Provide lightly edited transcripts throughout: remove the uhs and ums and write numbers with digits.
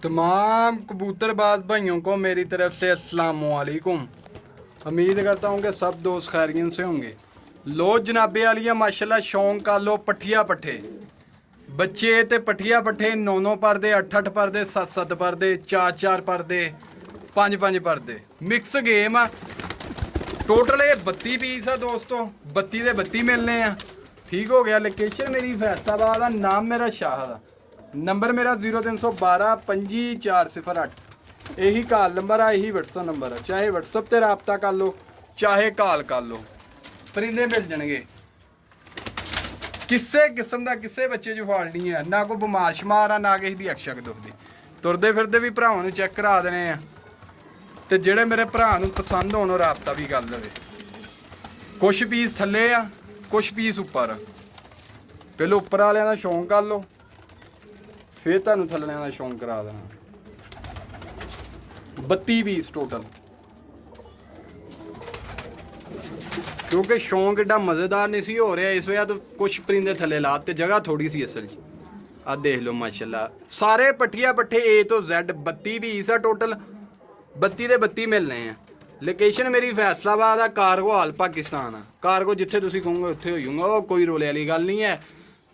तमाम कबूतरबाज भाइयों को मेरी तरफ से अस्सलाम वालेकुम। उम्मीद करता हूँ कि सब दोस्त खैरियत से होंगे। लो जनाबे वालिया माशाल्लाह शौक कर लो पट्ठिया पट्ठे बच्चे ते पट्ठिया पट्ठे 9-9 परदे 8-8 परदे 7-7 परदे 4-4 परदे 5-5 परदे मिक्स गेम आ। टोटल ये 32 पीस आ दोस्तों, 32 के 32 मिलने आ। ठीक हो गया। लोकेशन मेरी फैसलाबाद आ, नाम मेरा शाह दा, नंबर मेरा 0312 25408। यही कॉल नंबर आ, यही व्हाट्सअप नंबर है। चाहे व्हाट्सअप ते रबता कर लो, चाहे कॉल कर लो, परिंदे मिल जाएंगे। किसी किस्म का किसी बच्चे जो फाल नहीं है, ना कोई बमार शमार आ, ना किसी की अक्षक दुखती। तुरते फिरते भी भरावां नूं चैक करा देने आ, ते जेड़े मेरे भरा नूं पसंद होण रबता भी कर लवे। कुछ पीस थल्ले आ, कुछ पीस उपर। पहले उपर वालियां दा शौक कर लो, फिर तुहानूं थल्ले दा शौक करा देना। 32 पीस टोटल, क्योंकि शौक एडा मज़ेदार नहीं सी हो रहा, इस वजह तो कुछ परिंदे थल्ले लाते, जगह थोड़ी सी असल जी। आ देख लो माशाल्लाह सारे पट्ठिया पट्ठे A तो Z 32 पीस आ टोटल। 32 के 32 मिलने हैं। लोकेशन मेरी फैसलाबाद आ, कारगो हाल पाकिस्तान आ। कारगो जिथे तुसीं कहोगे उत्थे हो जाऊंगा, वो कोई रोले वाली गल नहीं है।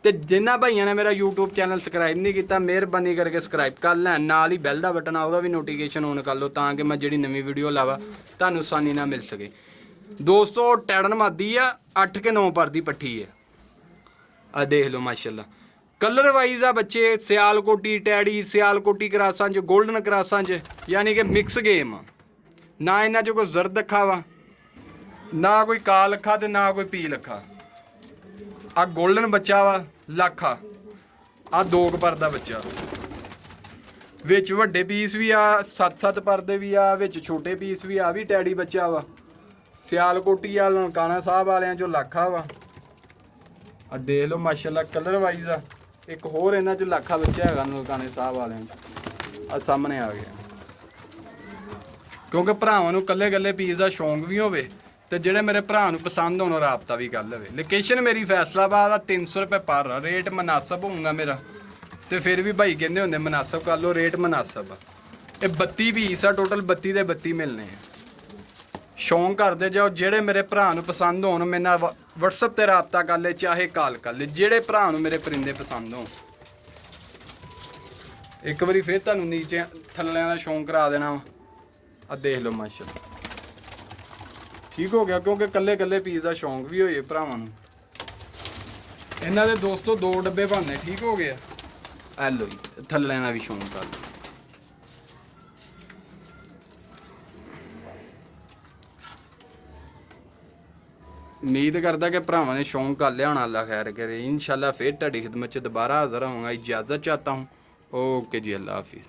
तो जिन्होंने भाइयों ने मेरा यूट्यूब चैनल सबसक्राइब नहीं किया, मेहरबानी करके सबसक्राइब कर लैं, नाल ही बैल का बटन आ भी नोटिफिकेशन ऑन कर लो, ताकि मैं जी नवी वीडियो लावा तुहानूं आसानी ना मिल सके। दोस्तों टैडन मादी आ, 8 के 9 पर दी पट्ठी है। आ देख लो माशाल्लाह कलर वाइज आ बच्चे, सियालकोटी टैडी, सियालकोटी क्रासां च, गोल्डन क्रासां च, यानी कि मिक्स गेम आ। ना इन्हां च कोई जरद अखा वा, ना कोई काल अखा, ते ना कोई पील अखा। आ गोल्डन बच्चा वा लाखा, आ 2 पर दा बच्चा। विच वड्डे पीस भी आ, 7-7 परदे भी आ, विच छोटे पीस भी आ, भी टैडी बच्चा वा। सियालकोटी आ ननकाना साहब वालियां चो लाखा वा। आ देख लो माशाल्लाह कलर वाइज आ। एक होर इन्हां च लाखा बच्चा हैगा ननकाने साहब वालियां च, आ सामने आ गया। क्योंकि भरावां नूं कल्ले कल्ले पीस का शौक भी होवे, तो जेड़े मेरे भरा नूं पसंद होण राबता भी कर लवे। लोकेशन मेरी फैसलाबाद आ, 300 रुपये पर, रेट मुनासब होऊगा मेरा। तो फिर भी भाई कहते होंगे मुनासब कर लो, रेट मुनासब आ। ये 32 पीस आ टोटल, 32 के 32 मिलने हैं। शौक करते जाओ, जेड़े मेरे भरा नूं पसंद होण मेरे नाल व्हाट्सअप ते रबता कर ले, चाहे कॉल कर ले, जेड़े भरा नूं मेरे परिंदे पसंद होण। एक बारी फिर तुहानूं नीचे थल्लिਆਂ दा शौक करा देना वा। आ देख लो माशाल्लाह ठीक हो गया, क्योंकि कल्ले कल्ले पीस का शौक भी होए भरावां नूं। इन्हां दे दोस्तों 2 डब्बे बनने। ठीक हो गया। आ लो जी थल्लिਆਂ दा भी शौक कर लो। उम्मीद करदा कि भरावां ने शौक कर लिया होना। अल्लाह खैर करे। इंशाल्लाह फिर तुहाडी खिदमत च दोबारा हाज़र होवांगा। इजाज़त चाहता हूँ। ओके जी, अल्लाह हाफिज़।